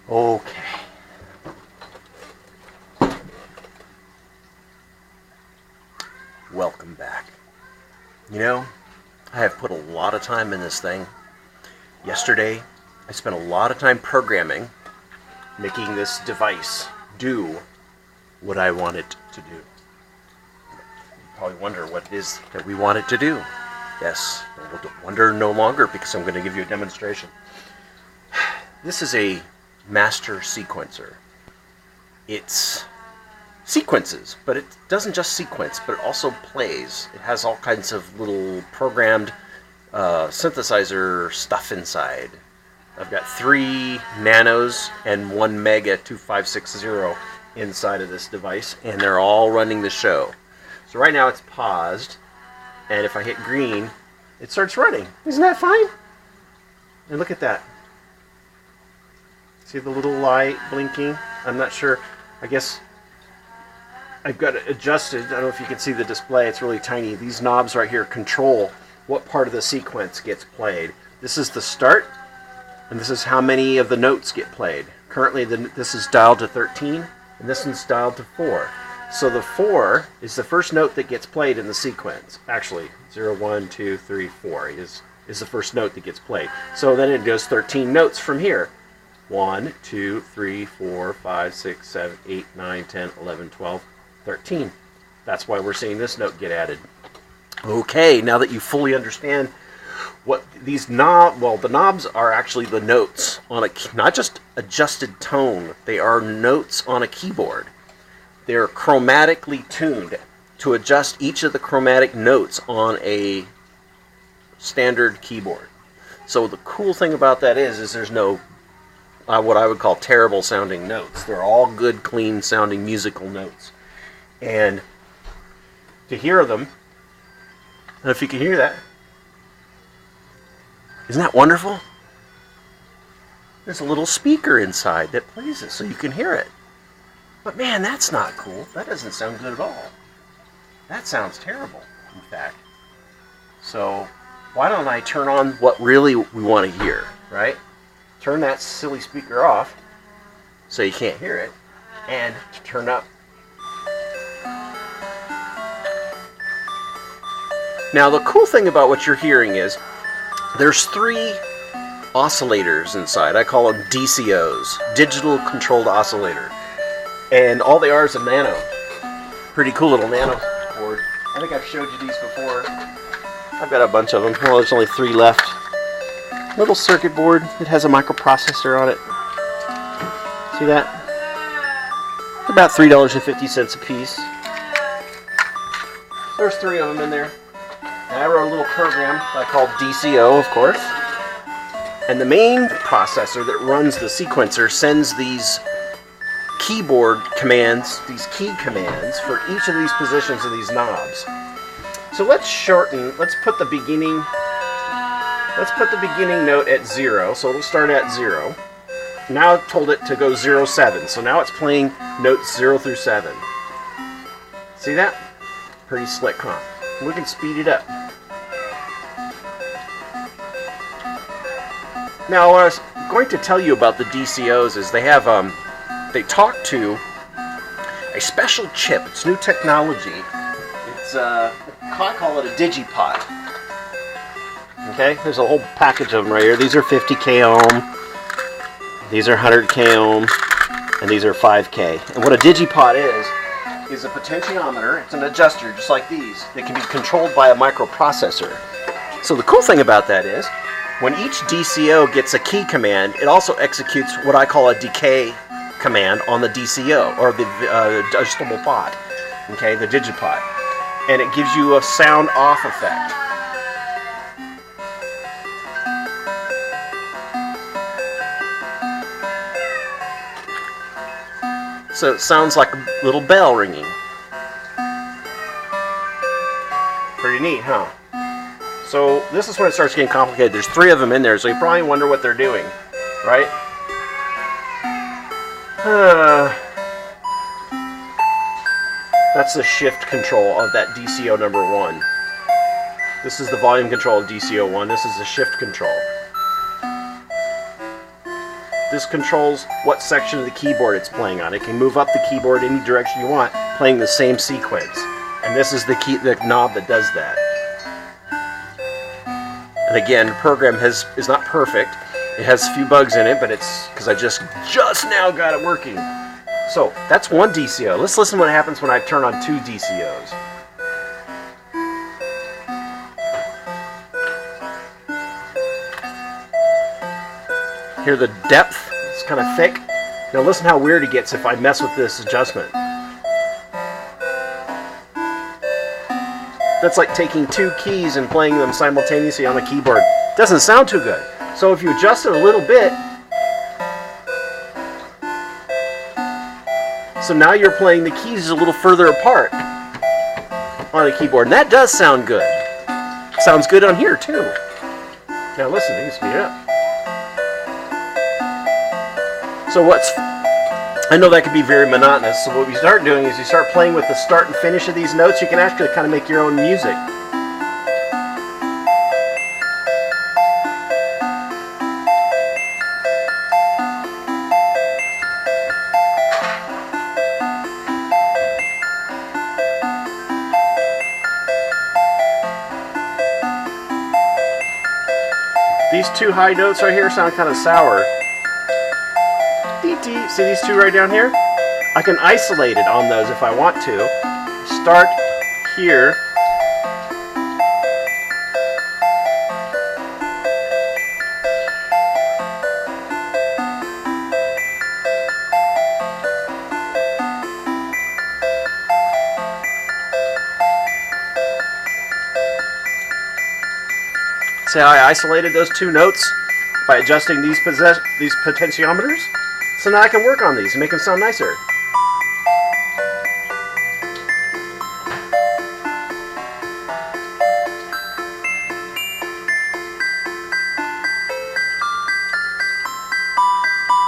Okay. Welcome back. You know, I have put a lot of time in this thing. Yesterday, I spent a lot of time programming, making this device do what I want it to do. You probably wonder what it is that we want it to do. Yes, we'll wonder no longer because I'm going to give you a demonstration. This is a master sequencer. It's sequences, but it doesn't just sequence, but it also plays. It has all kinds of little programmed synthesizer stuff inside. I've got 3 nanos and 1 mega 2560 inside of this device, and they're all running the show. So right now it's paused, and if I hit green, it starts running. Isn't that fine? And look at that. See the little light blinking? I'm not sure. I guess I've got it adjusted. I don't know if you can see the display. It's really tiny. These knobs right here control what part of the sequence gets played. This is the start, and this is how many of the notes get played. Currently, this is dialed to 13, and this one's dialed to 4. So the 4 is the first note that gets played in the sequence. Actually, 0, 1, 2, 3, 4 is the first note that gets played. So then it goes 13 notes from here. 1, 2, 3, 4, 5, 6, 7, 8, 9, 10, 11, 12, 13. That's why we're seeing this note get added. Okay, now that you fully understand what these knobs, well, the knobs are actually the notes on not just adjusted tone, they are notes on a keyboard. They're chromatically tuned to adjust each of the chromatic notes on a standard keyboard. So the cool thing about that is there's no what I would call terrible sounding notes. They're all good, clean sounding musical notes. And to hear them, and if you can hear that, isn't that wonderful? There's a little speaker inside that plays it so you can hear it. But man, that's not cool. That doesn't sound good at all. That sounds terrible, in fact. So why don't I turn on what really we want to hear, right? Turn that silly speaker off so you can't hear it, and turn up. Now the cool thing about what you're hearing is there's 3 oscillators inside. I call them DCOs, digital controlled oscillator. And all they are is a nano. Pretty cool little nano board. I think I've showed you these before. I've got a bunch of them. Well, there's only 3 left. Little circuit board. It has a microprocessor on it. See that? About $3.50 a piece. There's 3 of them in there. And I wrote a little program I called DCO, of course. And the main processor that runs the sequencer sends these keyboard commands, these key commands for each of these positions of these knobs. So let's put the beginning note at 0, so it'll start at 0. Now I've told it to go 0, 7, so now it's playing notes 0 through 7. See that? Pretty slick, huh? We can speed it up. Now what I was going to tell you about the DCOs is they talk to a special chip. It's new technology. It's I call it a digipot. Okay, there's a whole package of them right here. These are 50K ohm, these are 100K ohm, and these are 5K. And what a digipot is a potentiometer. It's an adjuster just like these. That can be controlled by a microprocessor. So the cool thing about that is when each DCO gets a key command, it also executes what I call a decay command on the DCO, or the adjustable pot, okay, the digipot, and it gives you a sound off effect. So it sounds like a little bell ringing. Pretty neat, huh? So this is when it starts getting complicated. There's 3 of them in there, so you probably wonder what they're doing, right? That's the shift control of that DCO number 1. This is the volume control of DCO 1. This is the shift control. This controls what section of the keyboard it's playing on. It can move up the keyboard any direction you want, playing the same sequence. And this is the knob that does that. And again, the program is not perfect. It has a few bugs in it, but it's because I just now got it working. So that's one DCO. Let's listen to what happens when I turn on two DCOs. Hear the depth? It's kind of thick. Now listen how weird it gets if I mess with this adjustment. That's like taking two keys and playing them simultaneously on the keyboard. Doesn't sound too good. So if you adjust it a little bit, so now you're playing the keys a little further apart on the keyboard, and that does sound good. Sounds good on here too. Now listen, you can speed it up. So I know that could be very monotonous, so what we start doing is you start playing with the start and finish of these notes. You can actually kind of make your own music. These two high notes right here sound kind of sour. See these two right down here? I can isolate it on those if I want to. Start here. See how I isolated those two notes by adjusting these potentiometers? So now I can work on these and make them sound nicer.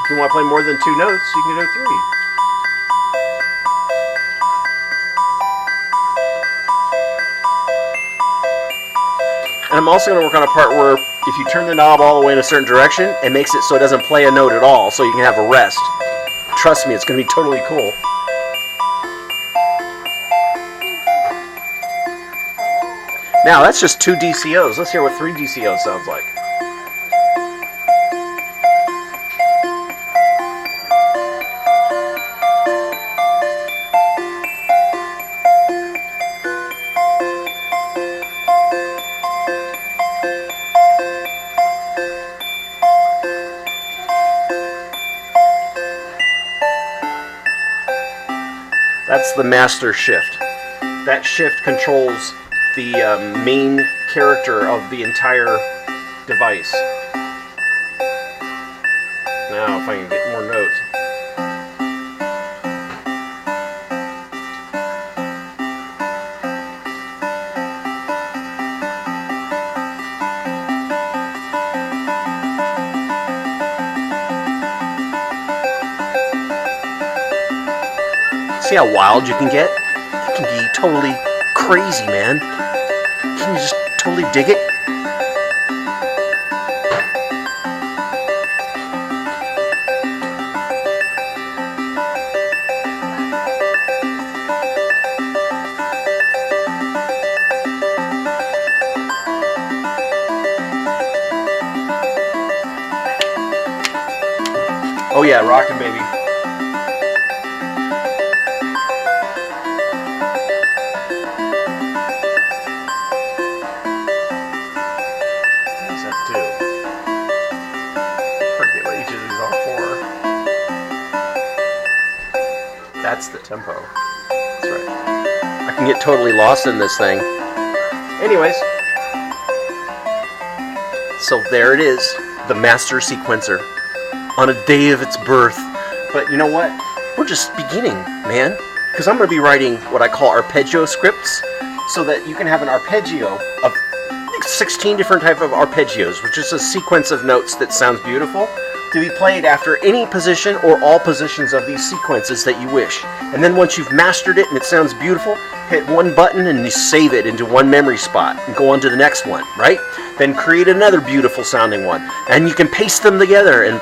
If you want to play more than two notes, you can do three. And I'm also going to work on a part where if you turn the knob all the way in a certain direction, it makes it so it doesn't play a note at all, so you can have a rest. Trust me, it's going to be totally cool. Now, that's just two DCOs. Let's hear what three DCOs sounds like. That's the master shift. That shift controls the main character of the entire device. Now, if I can get more notes. See how wild you can get? You can be totally crazy, man. Can you just totally dig it? Oh yeah, rockin' baby. That's the tempo. That's right. I can get totally lost in this thing. Anyways. So there it is. The master sequencer. On a day of its birth. But you know what? We're just beginning, man. Because I'm going to be writing what I call arpeggio scripts. So that you can have an arpeggio of 16 different types of arpeggios. Which is a sequence of notes that sounds beautiful. To be played after any position or all positions of these sequences that you wish. And then once you've mastered it and it sounds beautiful, hit one button and you save it into one memory spot and go on to the next one, right? Then create another beautiful sounding one. And you can paste them together and